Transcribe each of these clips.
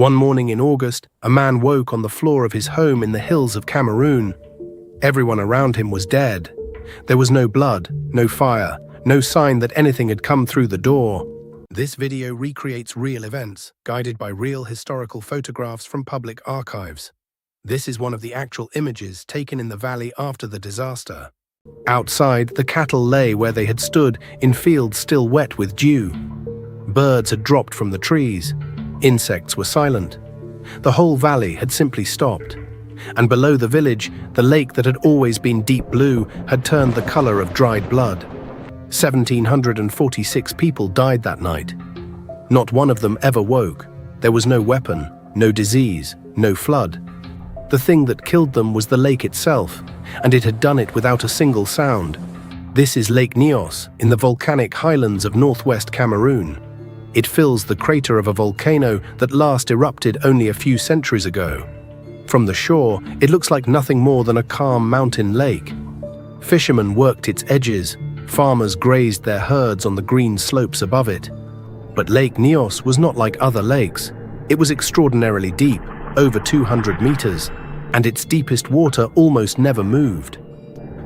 One morning in August, a man woke on the floor of his home in the hills of Cameroon. Everyone around him was dead. There was no blood, no fire, no sign that anything had come through the door. This video recreates real events, guided by real historical photographs from public archives. This is one of the actual images taken in the valley after the disaster. Outside, the cattle lay where they had stood, in fields still wet with dew. Birds had dropped from the trees. Insects were silent. The whole valley had simply stopped. And below the village, the lake that had always been deep blue had turned the color of dried blood. 1,746 people died that night. Not one of them ever woke. There was no weapon, no disease, no flood. The thing that killed them was the lake itself, and it had done it without a single sound. This is Lake Nyos in the volcanic highlands of northwest Cameroon. It fills the crater of a volcano that last erupted only a few centuries ago. From the shore, it looks like nothing more than a calm mountain lake. Fishermen worked its edges. Farmers grazed their herds on the green slopes above it. But Lake Nyos was not like other lakes. It was extraordinarily deep, over 200 meters, and its deepest water almost never moved.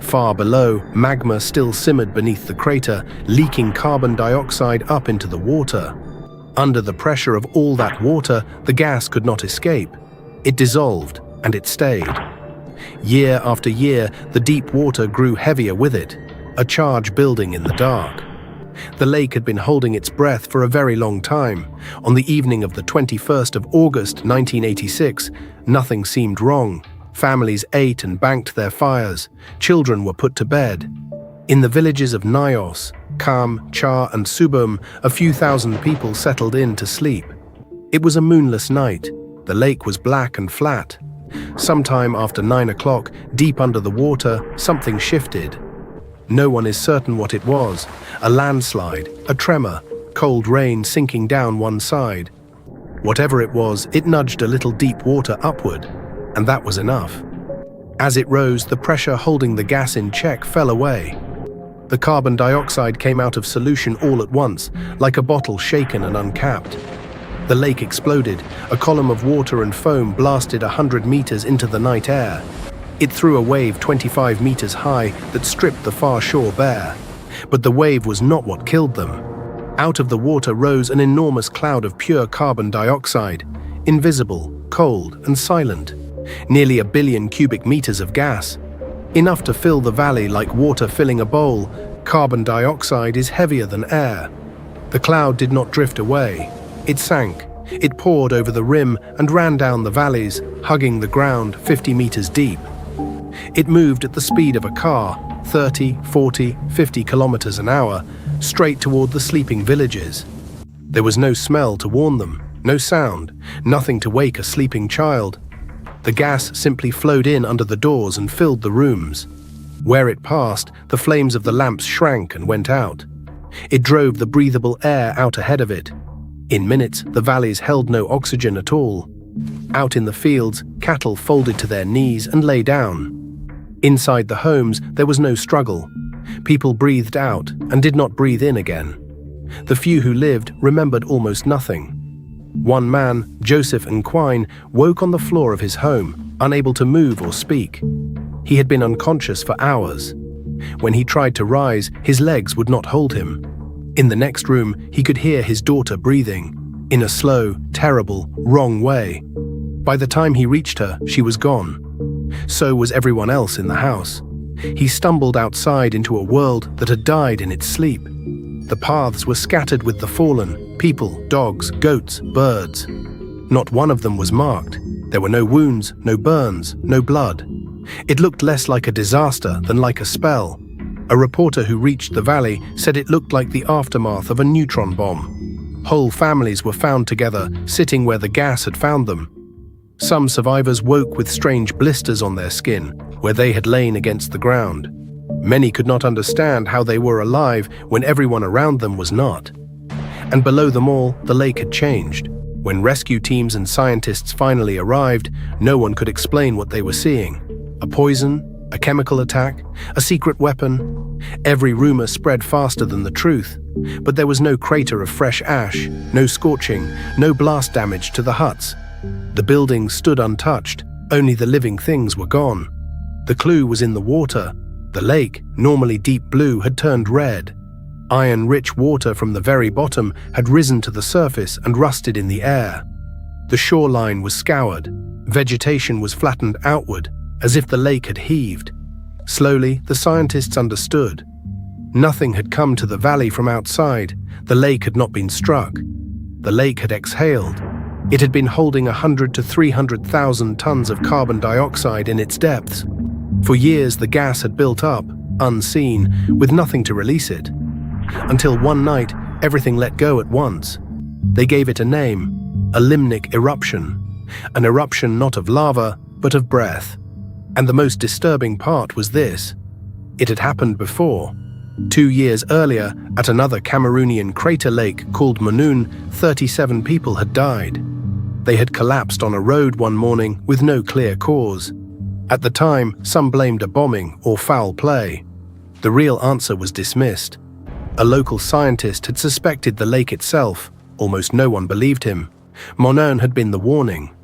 Far below, magma still simmered beneath the crater, leaking carbon dioxide up into the water. Under the pressure of all that water, the gas could not escape. It dissolved, and it stayed. Year after year, the deep water grew heavier with it, a charge building in the dark. The lake had been holding its breath for a very long time. On the evening of the 21st of August 1986, nothing seemed wrong. Families ate and banked their fires. Children were put to bed. In the villages of Nyos, Kam, Cha, and Subum, a few thousand people settled in to sleep. It was a moonless night. The lake was black and flat. Sometime after 9 o'clock, deep under the water, something shifted. No one is certain what it was. A landslide, a tremor, cold rain sinking down one side. Whatever it was, it nudged a little deep water upward, and that was enough. As it rose, the pressure holding the gas in check fell away. The carbon dioxide came out of solution all at once, like a bottle shaken and uncapped. The lake exploded. A column of water and foam blasted 100 meters into the night air. It threw a wave 25 meters high that stripped the far shore bare. But the wave was not what killed them. Out of the water rose an enormous cloud of pure carbon dioxide, invisible, cold, and silent. Nearly 1 billion cubic meters of gas. Enough to fill the valley like water filling a bowl. Carbon dioxide is heavier than air. The cloud did not drift away. It sank. It poured over the rim and ran down the valleys, hugging the ground 50 meters deep. It moved at the speed of a car, 30, 40, 50 kilometers an hour, straight toward the sleeping villages. There was no smell to warn them, no sound, nothing to wake a sleeping child. The gas simply flowed in under the doors and filled the rooms. Where it passed, the flames of the lamps shrank and went out. It drove the breathable air out ahead of it. In minutes, the valleys held no oxygen at all. Out in the fields, cattle folded to their knees and lay down. Inside the homes, there was no struggle. People breathed out and did not breathe in again. The few who lived remembered almost nothing. One man, Joseph Nkwine, woke on the floor of his home, unable to move or speak. He had been unconscious for hours. When he tried to rise, his legs would not hold him. In the next room, he could hear his daughter breathing, in a slow, terrible, wrong way. By the time he reached her, she was gone. So was everyone else in the house. He stumbled outside into a world that had died in its sleep. The paths were scattered with the fallen, people, dogs, goats, birds. Not one of them was marked. There were no wounds, no burns, no blood. It looked less like a disaster than like a spell. A reporter who reached the valley said it looked like the aftermath of a neutron bomb. Whole families were found together, sitting where the gas had found them. Some survivors woke with strange blisters on their skin, where they had lain against the ground. Many could not understand how they were alive when everyone around them was not. And below them all, the lake had changed. When rescue teams and scientists finally arrived, no one could explain what they were seeing. A poison, a chemical attack, a secret weapon. Every rumor spread faster than the truth. But there was no crater of fresh ash, no scorching, no blast damage to the huts. The buildings stood untouched, only the living things were gone. The clue was in the water. The lake, normally deep blue, had turned red. Iron-rich water from the very bottom had risen to the surface and rusted in the air. The shoreline was scoured. Vegetation was flattened outward, as if the lake had heaved. Slowly, the scientists understood. Nothing had come to the valley from outside. The lake had not been struck. The lake had exhaled. It had been holding 100 to 300,000 tons of carbon dioxide in its depths. For years, the gas had built up, unseen, with nothing to release it. Until one night, everything let go at once. They gave it a name, a limnic eruption. An eruption not of lava, but of breath. And the most disturbing part was this. It had happened before. 2 years earlier, at another Cameroonian crater lake called Manoun, 37 people had died. They had collapsed on a road one morning with no clear cause. At the time, some blamed a bombing or foul play. The real answer was dismissed. A local scientist had suspected the lake itself. Almost no one believed him. Manoun had been the warning.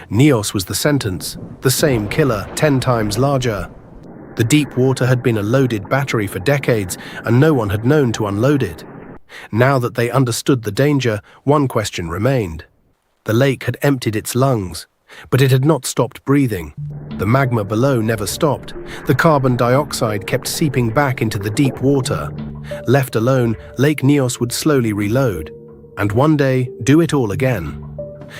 Nyos was the sentence, the same killer, 10 times larger. The deep water had been a loaded battery for decades, and no one had known to unload it. Now that they understood the danger, one question remained. The lake had emptied its lungs, but it had not stopped breathing. The magma below never stopped. The carbon dioxide kept seeping back into the deep water. Left alone, Lake Nyos would slowly reload, and one day do it all again.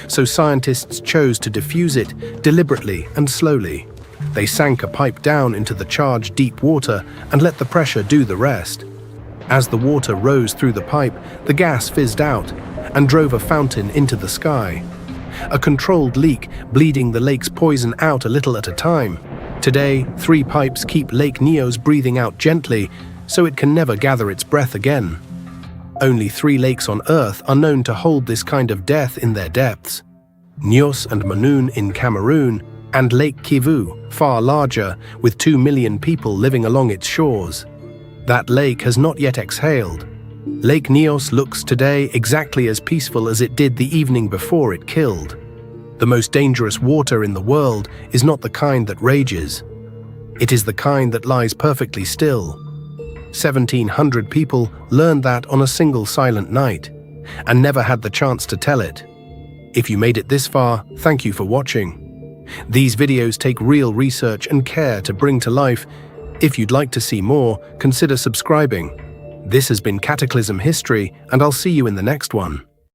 So scientists chose to diffuse it deliberately and slowly. They sank a pipe down into the charged deep water and let the pressure do the rest. As the water rose through the pipe, the gas fizzed out and drove a fountain into the sky. A controlled leak, bleeding the lake's poison out a little at a time. Today, 3 pipes keep Lake Nyos breathing out gently, so it can never gather its breath again. Only 3 lakes on Earth are known to hold this kind of death in their depths. Nyos and Manoun in Cameroon, and Lake Kivu, far larger, with 2 million people living along its shores. That lake has not yet exhaled. Lake Nyos looks today exactly as peaceful as it did the evening before it killed. The most dangerous water in the world is not the kind that rages. It is the kind that lies perfectly still. 1,700 people learned that on a single silent night, and never had the chance to tell it. If you made it this far, thank you for watching. These videos take real research and care to bring to life. If you'd like to see more, consider subscribing. This has been Cataclysm History, and I'll see you in the next one.